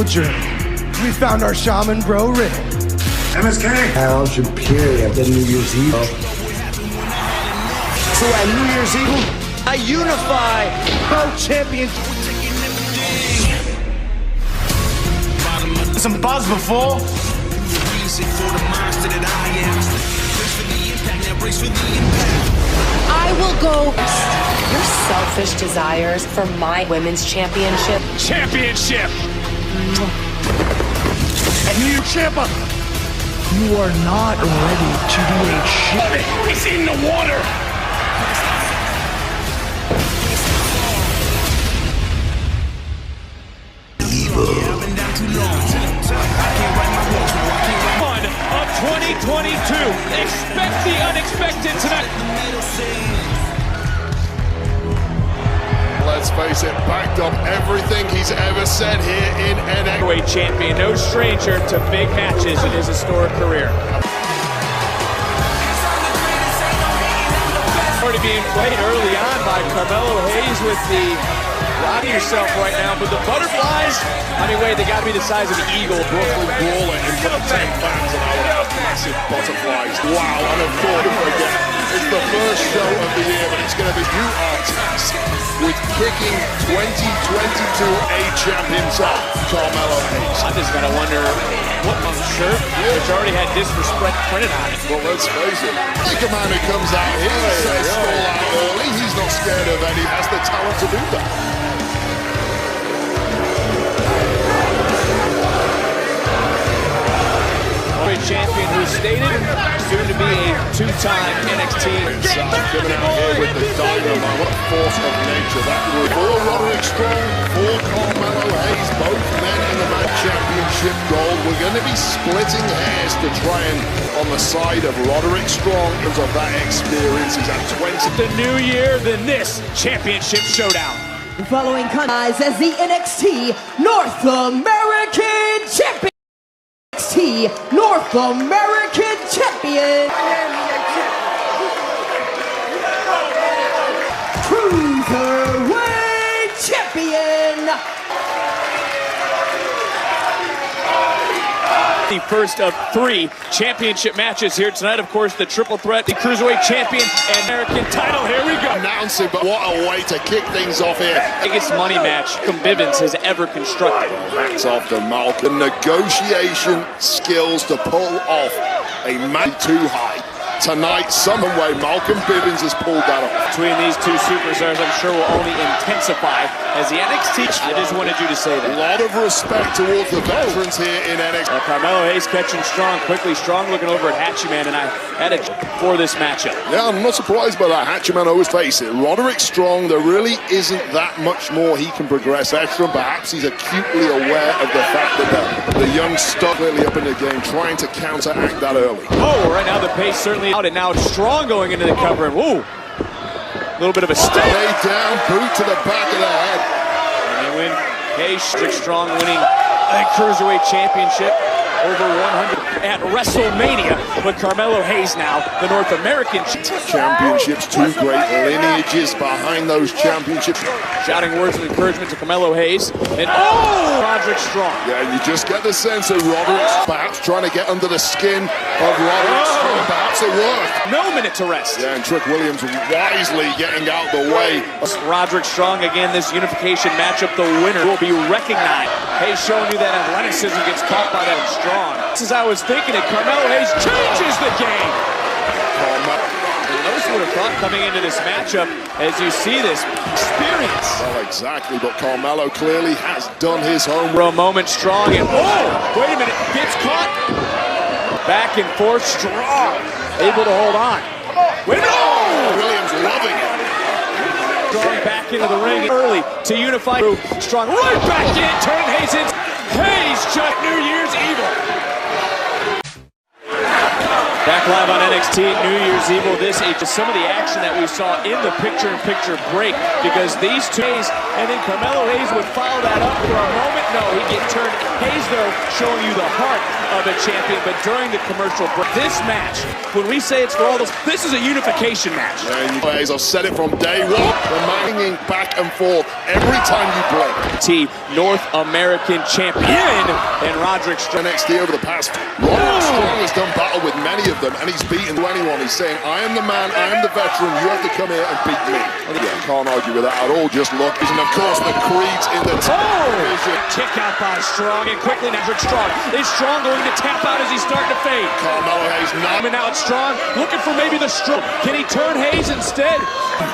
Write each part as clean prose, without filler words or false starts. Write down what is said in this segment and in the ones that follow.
journey. We found our shaman bro Riddle. MSK. How's Imperium the New Year's Eve? So at New Year's Eve, I unify both champions. Some buzz before. I will go your selfish desires for my women's championship. Championship! And New Year Champa, you are not ready to do a shit. It's in the water! Of 2022. Expect the unexpected tonight. Let's face it, backed up everything he's ever said here in NXT. Heavyweight champion, no stranger to big matches in his historic career. Already being played early on by Carmelo Hayes with the rocking yourself right now, but the butterflies, I mean, wait, they got to be the size of the eagle. Brooklyn Brawler in front of 10 fans, and I would have massive butterflies. Wow, and of course, again, it's the first show of the year, but it's going to be you are tasked with kicking 2022 A champ himself, Carmelo Hayes. I just got to wonder what on the shirt, which already had disrespect printed on it. Well, let's face it, pick a man who comes out here and says fall out early. He's not scared of any, has the talent to do that. Champion who stated soon to be a two-time NXT. Coming out here with the dynamite, what a force of nature that would. For Roderick Strong, for Carmelo Hayes, both men in the Match Championship gold. We're going to be splitting hairs to try and on the side of Roderick Strong because of that experience. He's at 20. The new year, then this championship showdown. The following contest as the NXT North American Champion. NXT North American Champion. Cruiserweight Champion. The first of 3 championship matches here tonight. Of course, the triple threat, the Cruiserweight Champion and American title. Here we go. Announcing, but what a way to kick things off here. Biggest money match Bivens has ever constructed. That's off to Malcolm. Negotiation skills to pull off a match too high. Tonight, some way, Malcolm Bivens has pulled that off. Between these two superstars, I'm sure will only intensify as the NXT. I just wanted you to say that. A lot of respect towards the veterans here in NXT. Carmelo Hayes catching Strong quickly. Strong looking over at Hatchiman, and I had it for this matchup. Yeah, I'm not surprised by that. Hatchiman, always face it. Roderick Strong, there really isn't that much more he can progress. Veteran, perhaps he's acutely aware of the fact that the young star clearly up in the game, trying to counteract that early. Oh, right now the pace certainly out, and now it's Strong going into the cover. Whoa, a little bit of a stay down, boot to the back of the head. And they win. Hayes, Strong winning the Cruiserweight Championship over 100 at WrestleMania, but Carmelo Hayes now the North American championships. 2 great lineages behind those championships. Shouting words of encouragement to Carmelo Hayes, and oh, Roderick Strong. Yeah, you just get the sense that Roderick's perhaps trying to get under the skin of Roderick Strong. Perhaps it worked. No minute to rest. Yeah, and Trick Williams wisely getting out the way. Roderick Strong again. This unification matchup, the winner will be recognized. Hayes showing you that athleticism gets caught by that Strong. Just as I was thinking it, Carmelo Hayes changes the game. Most would have thought coming into this matchup, as you see this experience. Well, exactly, but Carmelo clearly has done his homework. For a moment, Strong, and oh, wait a minute, gets caught. Back and forth, Strong, able to hold on. Wait a minute, oh! Williams loving it. Strong back into the ring early to unify. Strong right back in, turn Hayes in. Hayes just New Year's Evil. Back live on NXT New Year's Evil. This is some of the action that we saw in the picture-in-picture break, because these two Hayes and then Carmelo Hayes would follow that up for a moment. No, he'd get turned. Hayes, though, showing you the heart of a champion, but during the commercial break, this match, when we say it's for all those, this is a unification match. Yeah, Hayes, I've said it from day one. The manning back and forth. every time you blink. North American champion and Roderick Strong. NXT over the past. Roderick Strong has done battle with many of them, and he's beaten anyone. He's saying, I am the man, I am the veteran, you have to come here and beat me. Yeah, can't argue with that at all, just look. And of course, the Creeds in the division. Kick out by Strong, and quickly Roderick Strong. Is Strong going to tap out as he's starting to fade? Carmelo Hayes not. And now it's Strong, looking for maybe the stroke. Can he turn Hayes instead?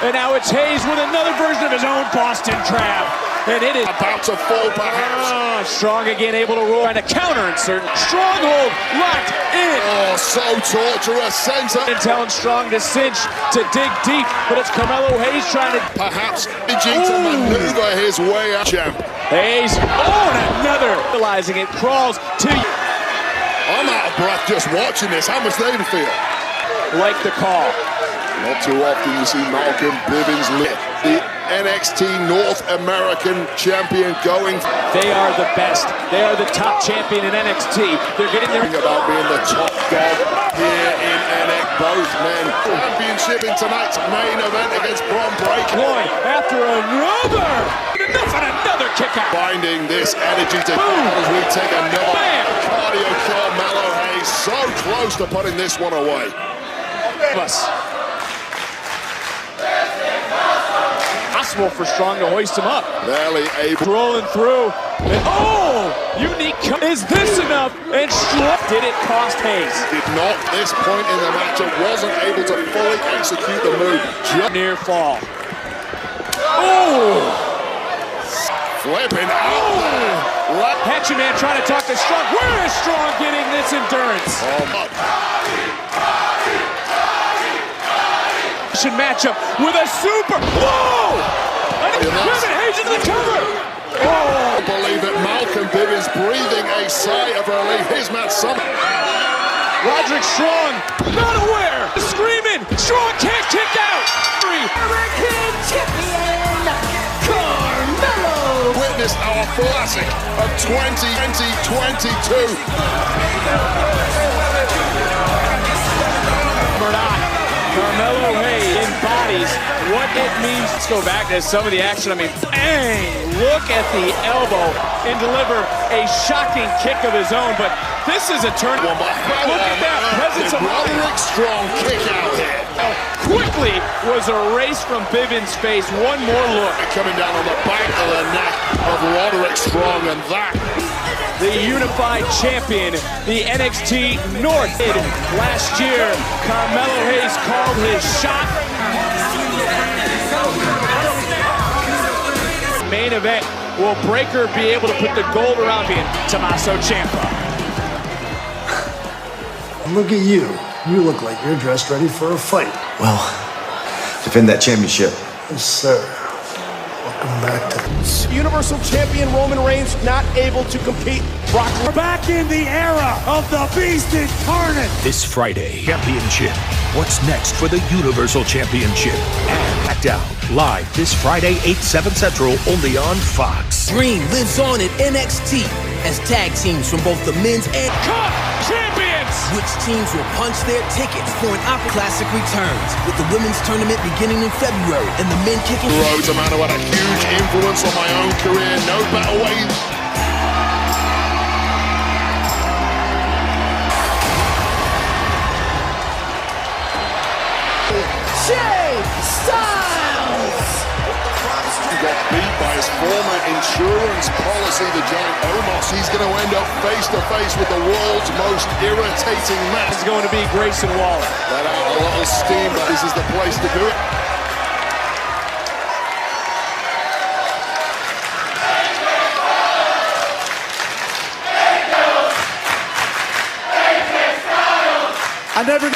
And now it's Hayes with another version of his own Boston Crab. And it is about to fall perhaps. Strong again able to roll and a counter insert. Stronghold locked in. Oh, so torturous. Center. And telling Strong to cinch, to dig deep, but it's Carmelo Hayes trying to perhaps managing to maneuver his way out. Champ. Hayes, and another. Realizing it crawls to. I'm out of breath just watching this. How much they feel? Like the call. Not too often you see Malcolm Bivens lit. The NXT North American champion going. They are the best. They are the top champion in NXT. They're getting their about being the top dog here in NXT. Both men. Championship in tonight's main event against Bron Breakker. Lloyd after another. Enough and another kick out. Finding this energy to as we take another cardio Carmelo Hayes. So close to putting this one away. Possible for Strong to hoist him up. Barely able. Rolling through. And unique. Is this enough? And Strong. Did it cost Hayes? Did not. This point in the match, it wasn't able to fully execute the move. Just near fall. Flipping out there. Hatchet Man trying to talk to Strong. Where is Strong getting this endurance? Matchup with a super. Whoa! Hayes into the cover. Oh, believe it. Malcolm Bivens breathing a sigh of relief. Here's Matt Summer. Roderick Strong, not aware. Screaming. Strong can't kick out. American champion, Carmelo. Witness our classic of 2022. Carmelo Hayes embodies what it means. Let's go back to some of the action. I mean, bang! Look at the elbow and deliver a shocking kick of his own. But this is a turn. Look at that presence of Roderick Strong kick out here. Quickly was erased from Bivens' face. One more look. Coming down on the back of the neck of Roderick Strong, and that. The unified champion, the NXT North. Last year, Carmelo Hayes called his shot. Main event, will Breakker be able to put the gold around him? Tommaso Ciampa. Look at you. You look like you're dressed ready for a fight. Well, defend that championship. Yes, sir. Welcome back to Universal Champion Roman Reigns not able to compete. We're back in the era of the Beast Incarnate. This Friday, Championship. What's next for the Universal Championship? And SmackDown, live this Friday, 8/7 Central, only on Fox. Dream lives on in NXT as tag teams from both the men's and Cup champions. Which teams will punch their tickets for an Opera Classic returns with the women's tournament beginning in February and the men kicking. Rhodes, a man who had a huge influence on my own career. No better way. Jay Styles. He got beat by his former insurance policy, the giant Omos. He's going to end up face to face with the world's most irritating man. It's going to be Grayson Waller. Let out a little steam, but this is the place to do it. I never.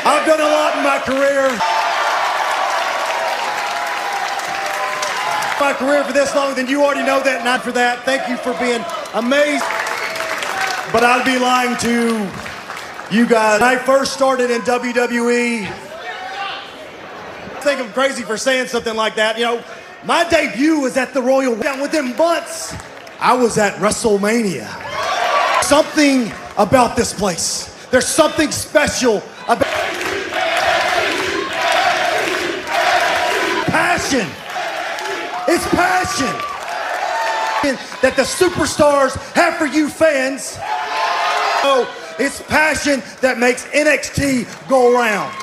I've done a lot in my career. My career for this long, then you already know that. Not for that. Thank you for being amazing. But I'd be lying to you guys. When I first started in WWE, I think I'm crazy for saying something like that. You know, my debut was at the Royal Rumble. Within months, I was at WrestleMania. Something about this place. There's something special about. passion. It's passion that the superstars have for you fans. Oh, it's passion that makes NXT go around.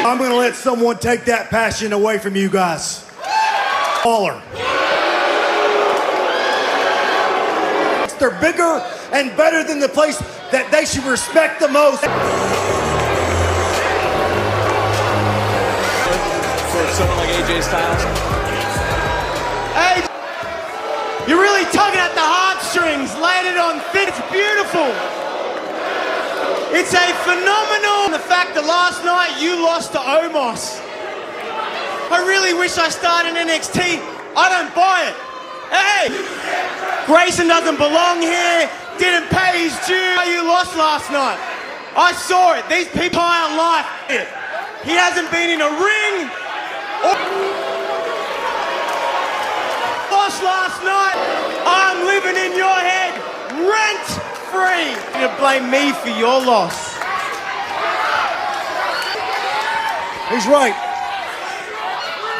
I'm going to let someone take that passion away from you guys. Waller. They're bigger and better than the place that they should respect the most. For someone like AJ Styles. Hey, you're really tugging at the heartstrings, laying it on thick. It's beautiful. It's a phenomenal. The fact that last night you lost to Omos. I really wish I started NXT. I don't buy it. Hey, Grayson doesn't belong here. Didn't pay his due. You lost last night. I saw it. These people aren't life. He hasn't been in a ring. Lost last night. I'm living in your head rent free. You blame me for your loss. He's right.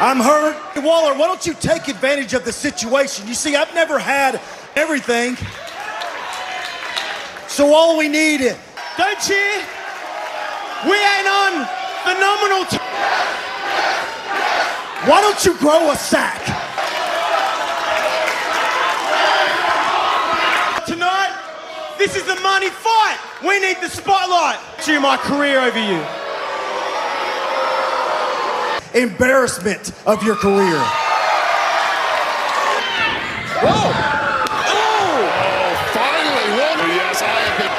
I'm hurt. Waller, why don't you take advantage of the situation? You see, I've never had everything. So all we need is... Don't cheer. We ain't on phenomenal Why don't you grow a sack? Tonight, this is the money fight. We need the spotlight. To my career over you. Embarrassment of your career. Whoa! Oh! Finally, one. Yes, I have been.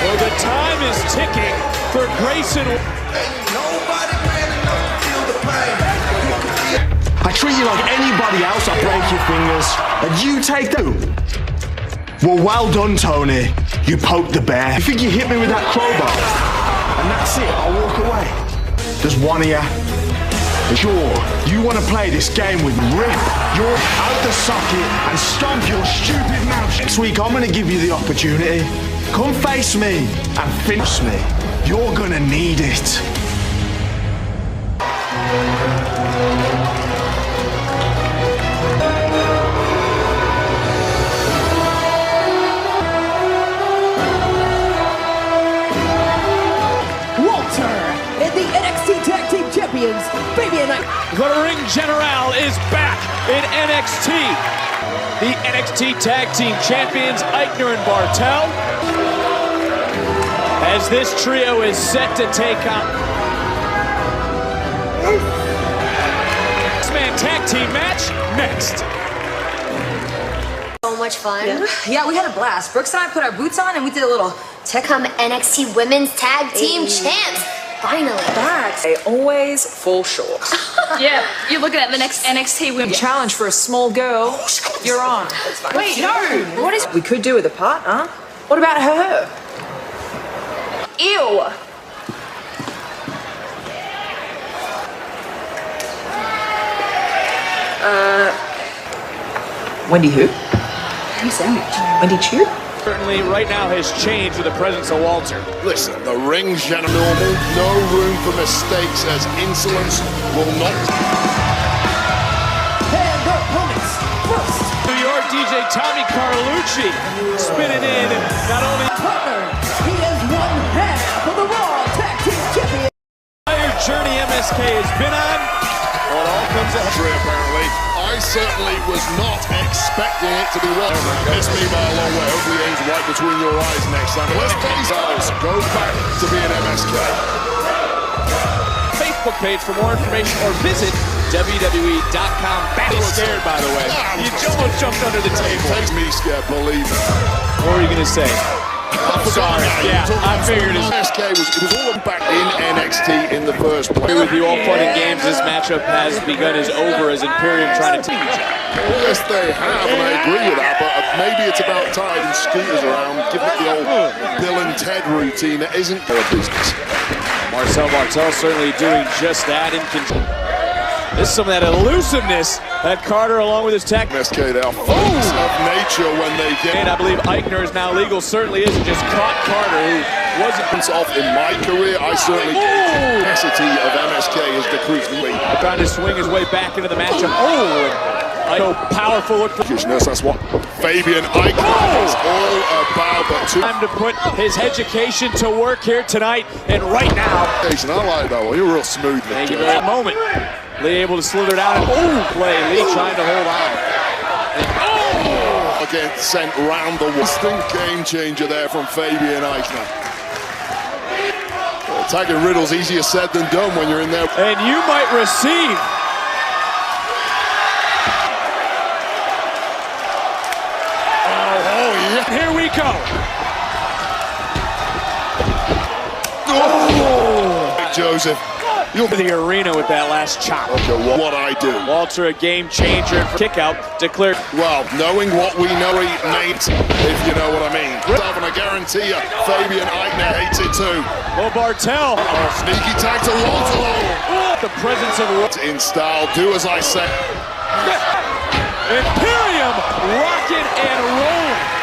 Well, the time is ticking for Grayson. I treat you like anybody else, I break your fingers, and you take them. Well, well done, Tony. You poked the bear. You think you hit me with that crowbar? And that's it, I'll walk away. There's one of you. Sure, you want to play this game with Rip. You're out the socket and stomp your stupid mouth. Next week, I'm going to give you the opportunity. Come face me and finish me. You're going to need it. The Ring General is back in NXT. The NXT Tag Team Champions, Aichner and Bartel. As this trio is set to take on X-Man Tag Team match next. So much fun. Yeah, we had a blast. Brooks and I put our boots on and we did a little Become NXT Women's Tag Team Champs. Finally. They always fall short. Yeah, you're looking at the next NXT Women's Challenge for a small girl. You're on. Wait, no. What is? We could do with a partner. What about her? Ew. Wendy who? Wendy Savage. Wendy Chu? Certainly right now has changed with the presence of Walter. Listen, the ring's normal, no room for mistakes as insolence will not. And their opponents first. New York DJ Tommy Carlucci spinning in not only partner, he is one half of the Raw Tag Team Champion. entire journey MSK has been on. Well, it all comes out apparently. I certainly was not expecting it to be well. Missed me by a long way. Hopefully aims right between your eyes next time. But let's face it, goes back to being MSK. Facebook page for more information or visit WWE.com. Battle scared, by the way. You almost jumped under the table. Takes me scared, believe me. What were you going to say? I'm sorry. Yeah, I figured it. MSK was all back in NXT in the first place. With you all fun and games, this matchup has begun as over as Imperium trying to teach. Yes, they have, and I agree with that, but maybe it's about time and scooters around, giving it the old Bill and Ted routine that isn't their business. Marcel Bartel certainly doing just that in control. This is some of that elusiveness that Carter, along with his tech. MSK, they are freaks of nature when they get. And I believe Eichner is now legal. Certainly isn't. Just caught Carter, who wasn't off in my career. I certainly the capacity of MSK has decreased. Trying to swing his way back into the matchup. I know, powerful look. That's what Fabian Eichner is all about. But time to put his education to work here tonight and right now. I like that one. You're real smooth. Thank you for that moment. Lee able to slither down and play. Lee trying to hold on. And, again, sent round the wall. Game changer there from Fabian Eichner. Tagging Riddle's easier said than done when you're in there. And you might receive. Here we go. Joseph. You'll be the arena with that last chop. Okay, what I do. Walter, a game changer. Kick out declared. Well, knowing what we know, Nate, if you know what I mean. And I guarantee you, Fabian Eichner hates it too. Well, Bartel. Sneaky tag to Walter. The presence of in style. Do as I say. Imperium rocking and rolling.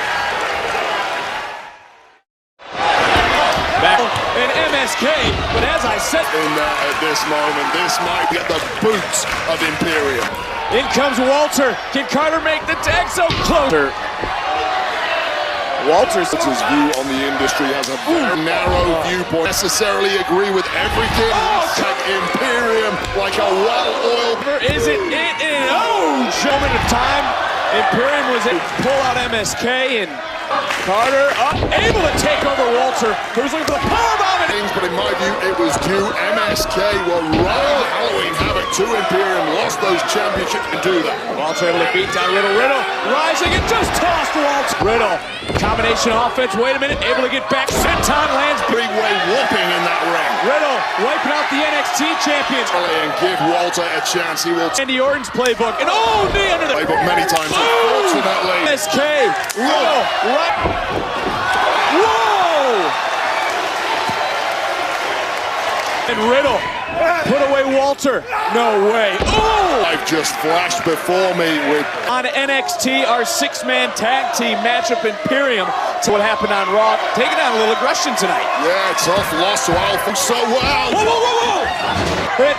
Back in MSK, but as I said, at this moment, this might get the boots of Imperium. In comes Walter. Can Carter make the tag so closer? Walter's view on the industry has a very narrow viewpoint. Necessarily agree with everything. Imperium like a well-oiled. Is it? Moment of time. Imperium was able to pull out MSK and Carter able to take over Walter, who's looking for the powerbomb. But in my view, it was due. MSK were right Halloween Havoc to Imperium, lost those championships to do that. Walter able to beat down Riddle. Riddle rising and just tossed Walter. Riddle, combination offense. Wait a minute, able to get back. Senton lands. Three-way whooping in that ring. Riddle wiping out the NXT champions. And give Walter a chance. He will. Andy Orton's playbook. And knee under the playbook many times. Unfortunately. MSK. Riddle right. Whoa! And Riddle put away Walter. No way. I've just flashed before me with on NXT, our six-man tag team matchup. Imperium to what happened on Raw, taking on a little aggression tonight. Yeah, tough loss to Alpha. So well. Whoa. And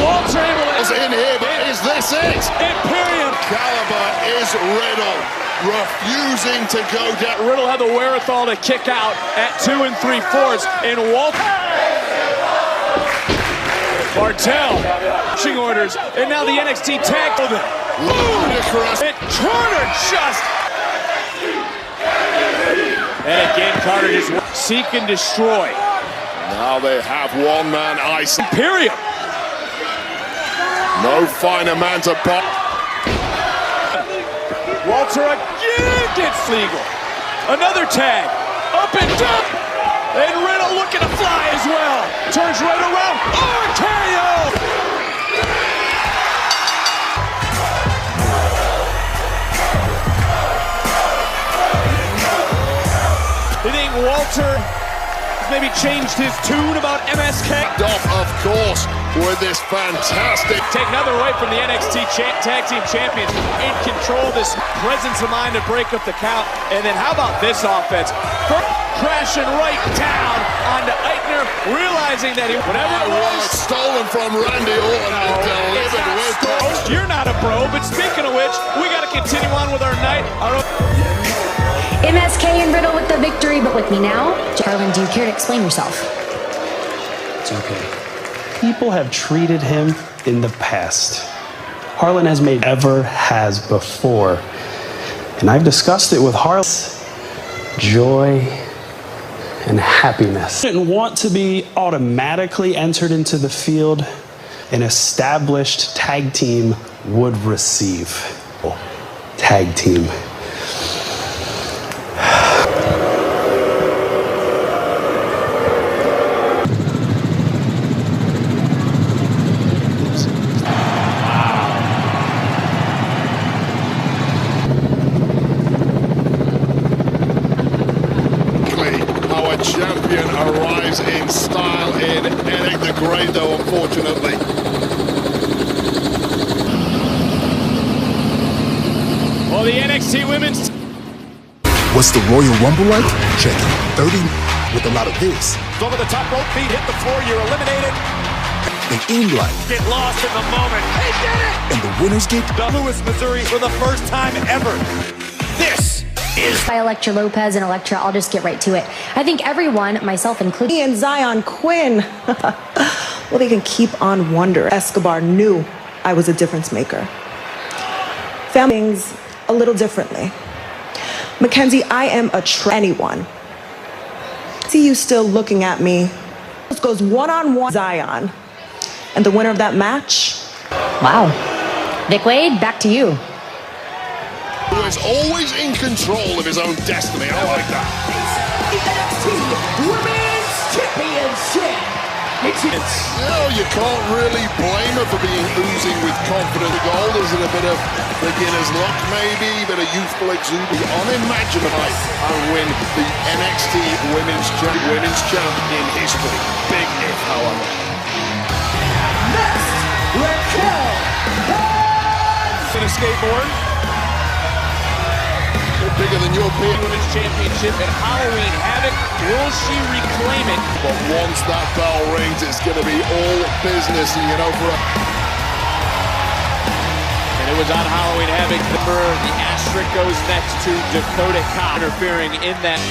Walter able to in here, but is this it? Imperium caliber is Riddle. Refusing to go down. Riddle had the wherewithal to kick out at 2 3/4, and Walter. Bartel, pushing orders, and now the NXT tag for them. Ludicrous. And Carter just. And again, Carter just seek and destroy. Now they have one-man ice. Imperium. No finer man to pop. Walter again gets legal. Another tag. Up and down. And Riddle looking to fly as well. Turns right around. RKO! You think Walter has maybe changed his tune about MSK? Of course, with this fantastic. Take another away from the NXT Tag Team Champions. In control, this presence of mind to break up the count. And then how about this offense? Crashing right down onto Eichner, realizing that whatever it was stolen from Randy Orton and delivered with. You're not a bro, but speaking of which, we got to continue on with our night. MSK and Riddle with the victory, but with me now, Harlan, do you care to explain yourself? It's okay. People have treated him in the past. Harlan has before. And I've discussed it with Harlan. Joy and happiness. I didn't want to be automatically entered into the field an established tag team would receive. Tag team. Champion arrives in style in Eric the Great, though, unfortunately. Oh, the NXT Women's. What's the Royal Rumble like? Check it. 30 with a lot of this. Over the top rope, feet hit the floor, you're eliminated. They aim like. Get lost in the moment. He did it! And the winners get. Louis, Missouri for the first time ever. This is. By Elektra Lopez and Elektra, I'll just get right to it. I think everyone, myself included. And Zion Quinn. Well, they can keep on wondering. Escobar knew I was a difference maker. Found things a little differently. Mackenzie, I am anyone. See you still looking at me. This goes one-on-one Zion. And the winner of that match? Wow. Vic Wade, back to you. Who is always in control of his own destiny. I like that. NXT Women's Championship. You can't really blame her for being oozing with confidence. The gold is a bit of beginner's luck, maybe, a bit of youthful exuberance. Unimaginable and win the NXT Women's Champ in history. Big if, however. Next, Raquel. In a skateboard. Bigger than your peer. Women's Championship at Halloween Havoc. Will she reclaim it? But once that bell rings, it's going to be all business, for And it was on Halloween Havoc. The asterisk goes next to Dakota Kai interfering in that.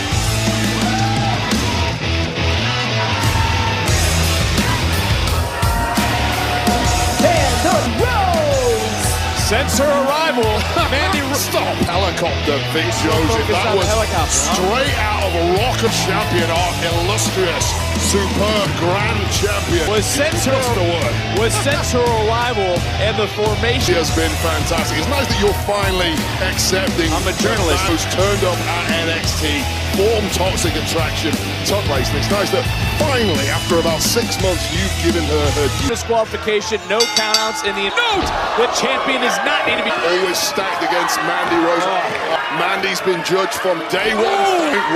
And the Rose. Since her arrival, Mandy Stop helicopter, Vic Joseph. That was straight out of a Rock of Champion art. Illustrious, superb, grand champion. Since her arrival and the formation. She has been fantastic. It's nice that you're finally accepting. I'm a journalist. Who's turned up at NXT, formed Toxic Attraction, top racing. It's nice that finally, after about 6 months, you've given her due. Disqualification, no countouts in the note. The champion does not need to be always stacked against Mandy Rose. Mandy's been judged from day one.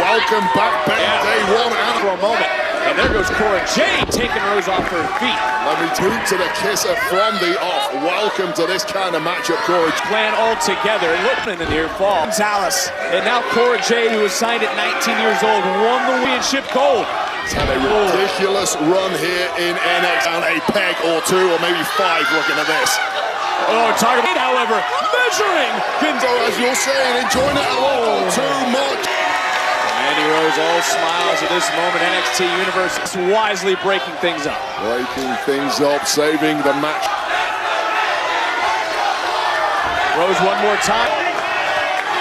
Welcome back, day one. And for a moment. And there goes Cora Jade taking Rose off her feet. Let me toot to the kisser from the off. Welcome to this kind of matchup, Cora. Plan all together and look in the near fall. Gonzalez. And now Cora Jade, who was signed at 19 years old, won the championship gold. It's had a ridiculous run here in NXT. Down a peg or two, or maybe 5 looking at this. Oh, talk about, however, measuring. So as you're saying, enjoying it a little too much. Mandy Rose all smiles at this moment. NXT Universe is wisely breaking things up. Breaking things up, saving the match. Rose one more time.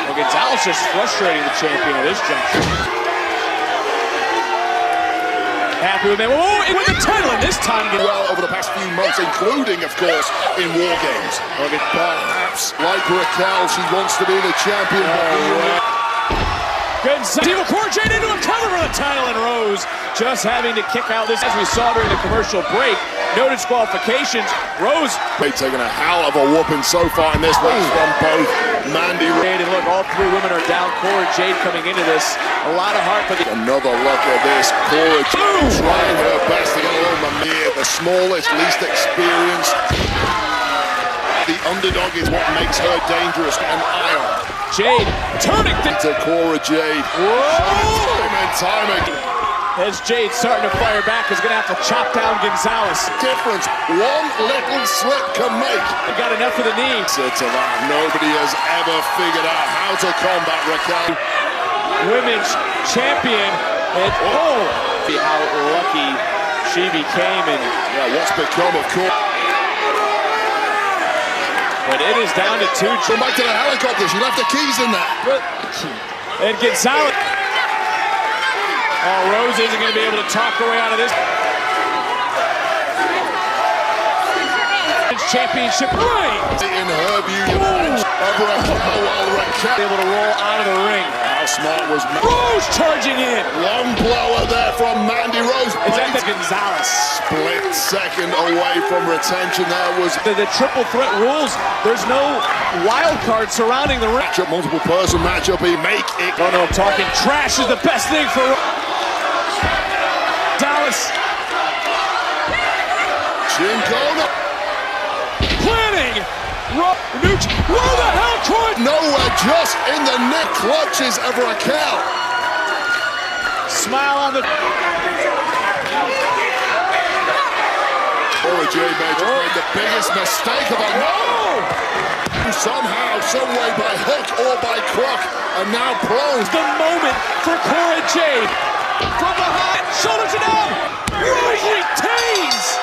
Well, Gonzalez just frustrating the champion at this juncture. Happy with him. Oh, with the title, and this time well over the past few months, including, of course, in War Games. Perhaps, like Raquel, she wants to be the champion. Gonzalez, Cora Jade into a cover for the title, and Rose just having to kick out this, as we saw during the commercial break. No disqualifications. Rose taking a hell of a whooping so far in this match from both Mandy Rose. And look, all 3 women are down. Cora Jade coming into this. A lot of heart for the... Another look at this. Cora Jade trying her best to get over Mamiya, the smallest, least experienced. The underdog is what makes her dangerous and iron. Jade turning to Cora Jade. Time again. As Jade starting to fire back, is going to have to chop down Gonzalez. Difference one little slip can make. They got enough of the knee. To that, nobody has ever figured out how to combat Raquel. Women's champion, and see how lucky she became, and what's become of Cora. But it is down to 2. Go back to the helicopter. She left the keys in there. And Gonzalez. Oh, Rose isn't going to be able to talk her way out of this. Championship reign. In her view, Raquel able to roll out of the ring. How smart was Rose charging in. Long blower there from Mandy Rose. Is that the Gonzalez? Split second away from retention. There was the triple threat rules. There's no wild card surrounding the ring. Matchup, multiple person matchup. He make it. Oh no, talking trash is the best thing for Dallas. Jim Cona planning Where the hell, Troy? Nowhere, just in the neck clutches of Raquel. Smile on the... Cora Jade made the biggest mistake of the night. Somehow, someway, by hook or by crook, and now prone. The moment for Cora Jade. From behind, shoulder to down. Rose retains.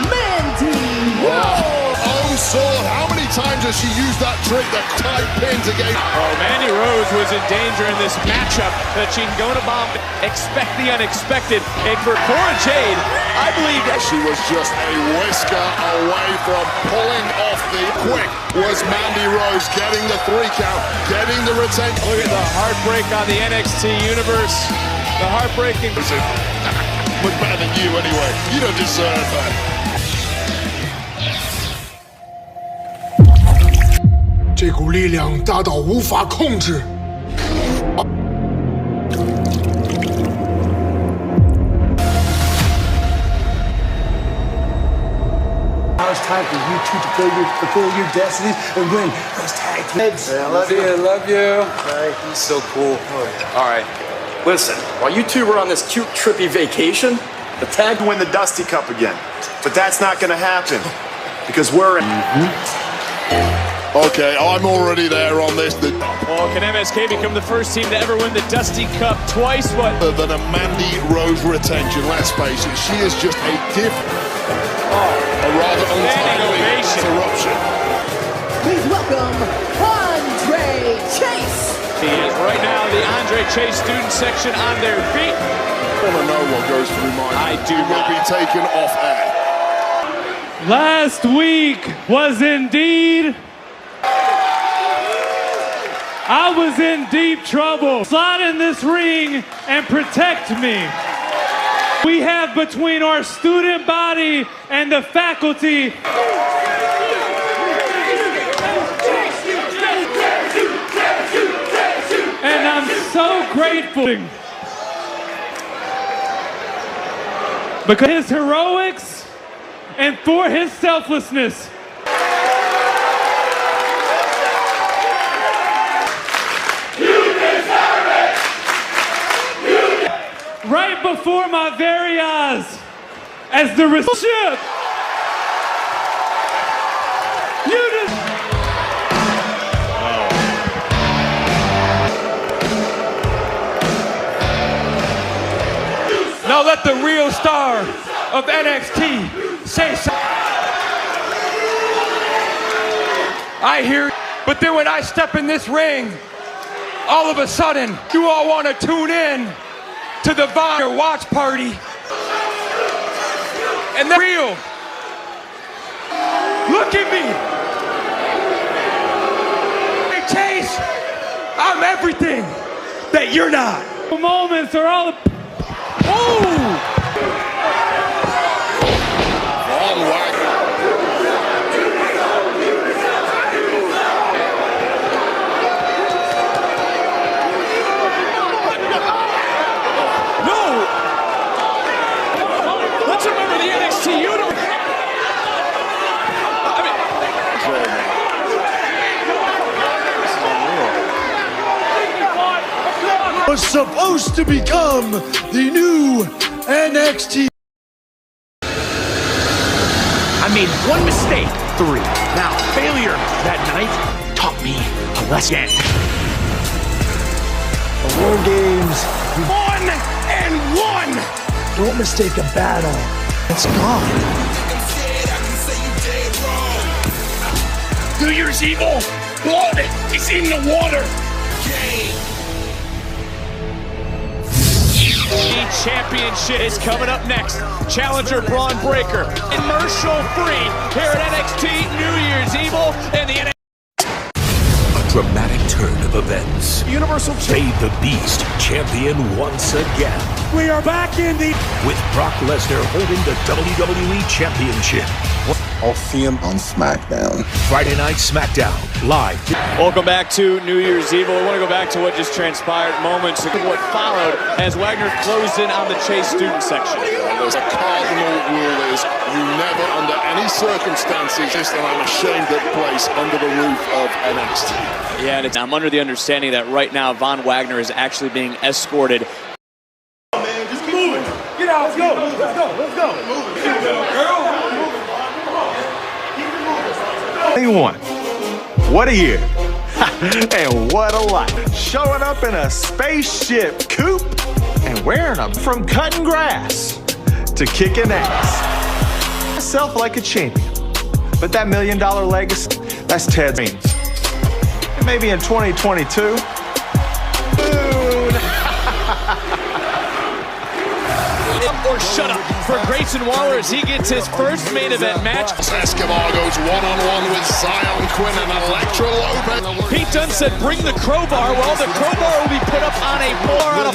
Mandy Rose. Oh, sword. How many times has she used that trick, the tight pins again? Oh, Mandy Rose was in danger in this matchup. That she can go to bomb, expect the unexpected. And for Cora Jade, I believe that she was just a whisker away from pulling off the quick. Was Mandy Rose getting the 3 count, getting the retention. Look at the heartbreak on the NXT universe. The heartbreaking. Look better than you anyway. You don't deserve that.这股力量大到无法控制。 Now it's time for you two to fulfill your destinies and win those tag teams. I love you. I love you. He's so cool. All right. Listen, while you two were on this cute, trippy vacation, the tag Win the Dusty Cup again. But that's not going to happen because we're in. Okay, I'm already there on this. Well, can MSK become the first team to ever win the Dusty Cup twice? What? Than a Mandy Rose retention, let's face it. She is just a different, a rather untimely interruption. Please welcome Andre Chase. He is right now the Andre Chase student section on their feet. I want to know what goes through my mind. I do will be taken off air. Last week was indeed... I was in deep trouble. Slide in this ring and protect me. We have between our student body and the faculty. And I'm so grateful because his heroics and for his selflessness. Right before my very eyes, as the recipient, you just. Now let the real star of NXT say something. I hear, but then when I step in this ring, all of a sudden, you all want to tune in to the Vonner watch party. And they're real. Look at me. Hey, Chase, I'm everything that you're not. The moments are all... Was supposed to become the new NXT. I made one mistake. 3. Now, failure that night taught me a lesson. The War Games. 1-1. Don't mistake a battle. It's gone. New Year's Evil. Blood is in the water. The championship is coming up next. Challenger Braun Breaker, commercial free here at NXT New Year's Evil and the NXT. A dramatic turn of events. Universal Made the Beast champion once again. We are back in the... With Brock Lesnar holding the WWE Championship. I'll see him on SmackDown. Friday Night SmackDown, live. Welcome back to New Year's Evil. We want to go back to what just transpired moments of what followed as Wagner closed in on the Chase student section. There's a cardinal rule is you never, under any circumstances, and I'm ashamed of place under the roof of NXT. Yeah, and I'm under the understanding that right now Von Wagner is actually being escorted. Man, just keep moving. Get out, let's go. Let's go. Let's go. Girl. What a year. And what a life. Showing up in a spaceship coupe and wearing them from cutting grass to kicking ass. Myself like a champion. But that $1 million legacy, that's Ted's dreams. And maybe in 2022, Or shut up for Grayson Waller as he gets his first main event match. Escobar goes one-on-one with Zion Quinn and Elektra Lopez. Pete Dunne said, bring the crowbar. Well, the crowbar will be put up on a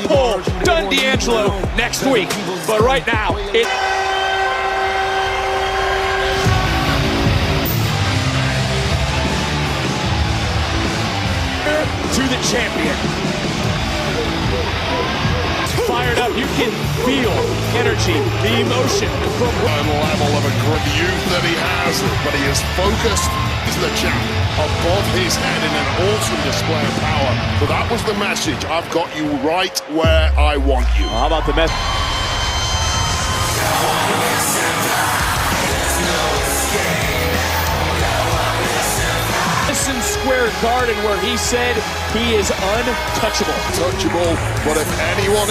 pole. Dunne D'Angelo next week. But right now, to the champion. Fired up, you can feel energy, the emotion from one level of a great youth that he has, but he is focused. He's the champ above his head in an awesome display of power. But that was the message. I've got you right where I want you. How about the message? Madison Square Garden, where he said he is untouchable. Touchable, but if anyone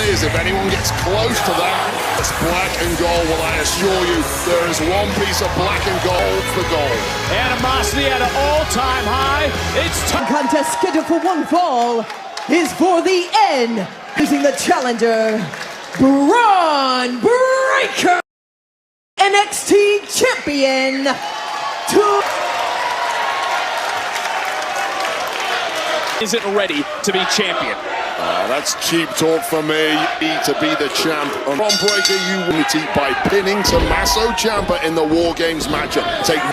gets close to that, it's black and gold. Well, I assure you, there is one piece of black and gold for gold. Animosity at an all-time high. It's time. Contest scheduled for one fall is for the end. Using the challenger, Braun Breaker, NXT champion. Isn't ready to be champion. That's cheap talk for me. To be the champ. On Bron Breakker, you unity by pinning Tommaso Ciampa in the War Games matchup. Take a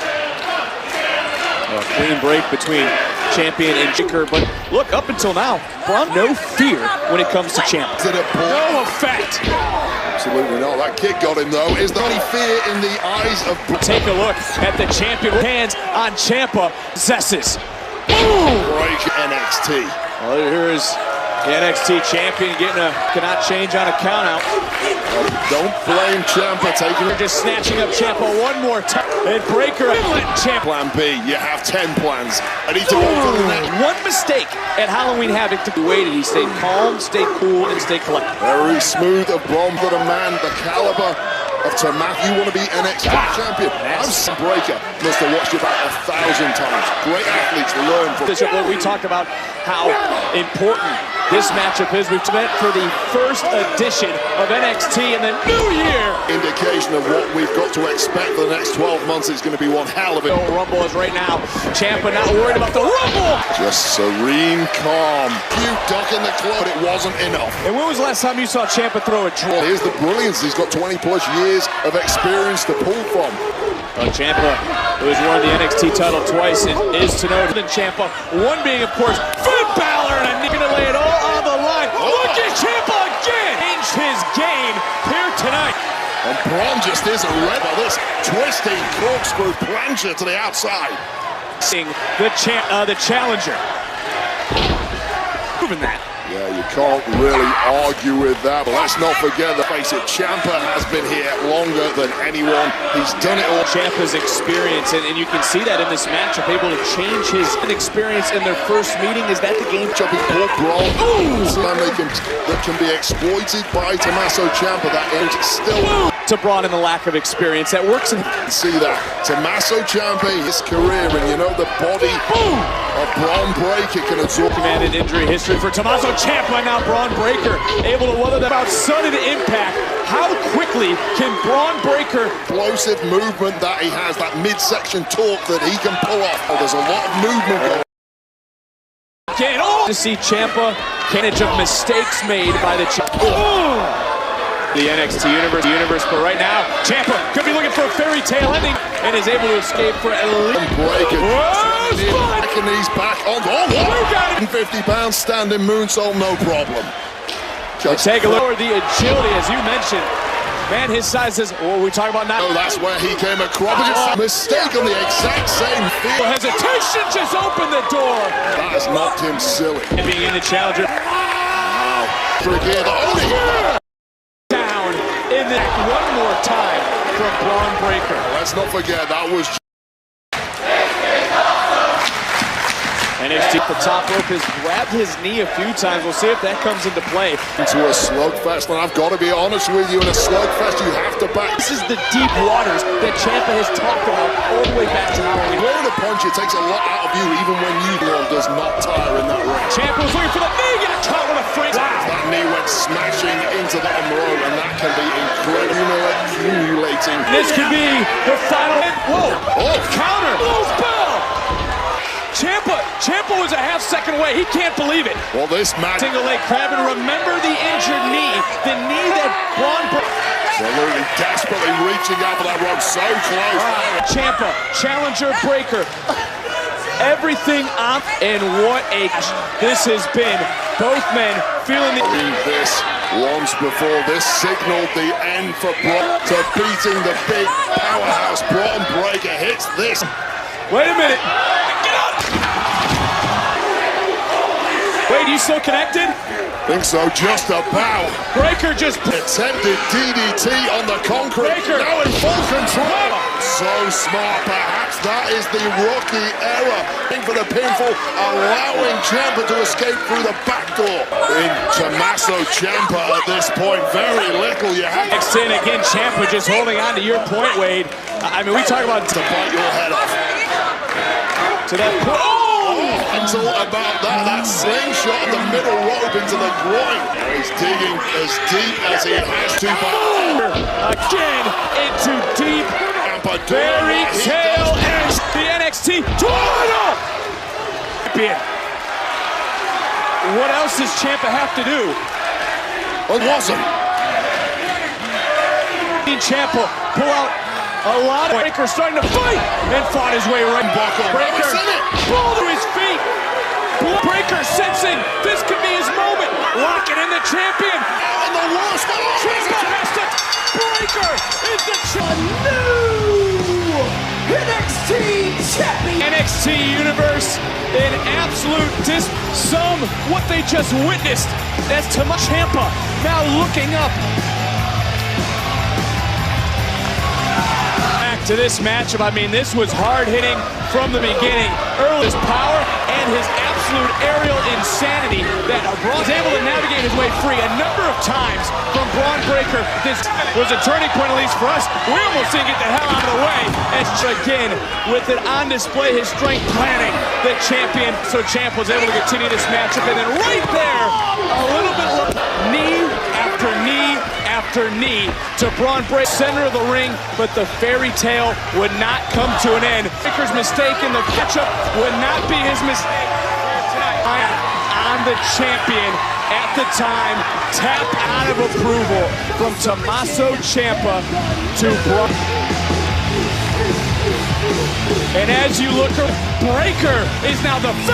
clean break between champion and Jicker, but look, up until now, Braun, no fear when it comes to Ciampa. No effect. Absolutely not. That kick got him though. Is there any fear in the eyes of Braun? Take a look at the champion. Hands on Ciampa. Possesses. Break NXT. Well, here is the NXT champion getting cannot change on a count out. Don't blame Ciampa taking it. Just snatching up Ciampa one more time. And Breaker Ciampa. Plan B. You have 10 plans. I need to go for the next. One mistake at Halloween Havoc to be waited. He stayed calm, stayed cool, and stayed collected. Very smooth of Braun, but a man the caliber of Tommaso. You want to be NXT champion. I'm Breaker. Must have watched you about 1,000 times. Great athletes to learn from. We talked about how important this matchup is. We've met for the first edition of NXT in the new year. Indication of what we've got to expect for the next 12 months. It's going to be one hell of a Rumble is right now. Ciampa not worried about the Rumble. Just serene, calm. Cute duck in the club. It wasn't enough. And when was the last time you saw Ciampa throw a draw? Here's the brilliance. He's got 20 plus years of experience to pull from. Ciampa, who has won the NXT title twice, is to know than Ciampa. One being, of course, Finn Balor, and he's going to lay it all on the line. Look at Ciampa again! Change his game here tonight. And Braun just isn't ready for this twisting corkscrew plancher to the outside. Seeing the challenger. Proving that. Yeah, you can't really argue with that. But let's not forget, face it, Ciampa has been here longer than anyone. He's done it all. Ciampa's experience, and you can see that in this matchup, able to change his experience in their first meeting. Is that the game? Jumping Paul Braun. That can be exploited by Tommaso Ciampa. That is still to Braun in the lack of experience. That works in. See that. Tommaso Ciampa, his career, and you know the body of Bron Breakker can absorb. Commanded injury history for Tommaso Ciampa. Now Bron Breakker able to weather that about sudden impact. How quickly can Bron Breakker? Explosive movement that he has, that midsection torque that he can pull off. Oh, there's a lot of movement going. To see Ciampa, advantage of mistakes made by the The NXT Universe, but right now, Ciampa could be looking for a fairy tale ending and is able to escape for at least. Breaking these back on. Oh, 150 pounds standing moonsault, no problem. Just take a look at the agility, as you mentioned. Man, his size is. Oh, we talk about now. Oh, that's where he came across. Mistake on the exact same field. Hesitation just opened the door. That has knocked him silly. And being in the challenger. Down in the one more time from Bron Breakker. Let's not forget that was. NXT at the top rope has grabbed his knee a few times. We'll see if that comes into play. Into a slugfest, and I've got to be honest with you, in a slugfest you have to back. This is the deep waters that Ciampa has talked about all the way back to Halloween. Throwing a punch, it takes a lot out of you, even when one does not tire in that ring. Ciampa was looking for the knee, got caught with a free. Wow. That knee went smashing into the rope, and that can be incredibly accumulating. This could be the final hit. Whoa! Oh, counter! Blue bell! Ciampa was a half second away. He can't believe it. Well, this match. Single leg crab, and remember the injured knee. The knee that Bron absolutely desperately reaching out for that rope, so close. Ciampa, challenger Breakker. Everything up, and what a this has been. Both men feeling this once before. This signaled the end for Bron to beating the big powerhouse. Bron Breakker hits this. Wait a minute. Get up! Wait, you still connected? Think so, just about. Breakker just attempted DDT on the concrete. Breakker now in full control. So smart, perhaps that is the rookie error. For the pinfall, allowing Ciampa to escape through the back door. In Tommaso Ciampa at this point, very little you have. Next in again, Ciampa just holding on to your point, Wade. I mean, we talk about to bite your head off. To that point. It's all about that slingshot in the middle rope into the groin. He's digging as deep as he has to. Again into deep. Fairy tale and the NXT title champion. What else does Ciampa have to do? It wasn't. Ciampa pull out a lot. Breakker starting to fight and fought his way right. Breakker pulled to his feet. Breakker sensing this could be his moment. Locking in the champion. And the worst one. Ciampa has to. Breakker is the new NXT champion. NXT Universe in absolute what they just witnessed. That's Tommaso Ciampa now looking up. To this matchup, I mean, this was hard-hitting from the beginning. Earl's power and his absolute aerial insanity that Bron was able to navigate his way free a number of times from Bron Breakker. This was a turning point, at least for us. We almost didn't get the hell out of the way. As again, with it on display, his strength planning the champion. So Ciampa was able to continue this matchup, and then right there, a little bit knee after knee after knee to Bron Breakker, center of the ring, but the fairy tale would not come to an end. Breakker's mistake in the catch-up would not be his mistake. On the champion at the time, tap out of approval from Tommaso Ciampa to Bron. And as you look, Breakker is now the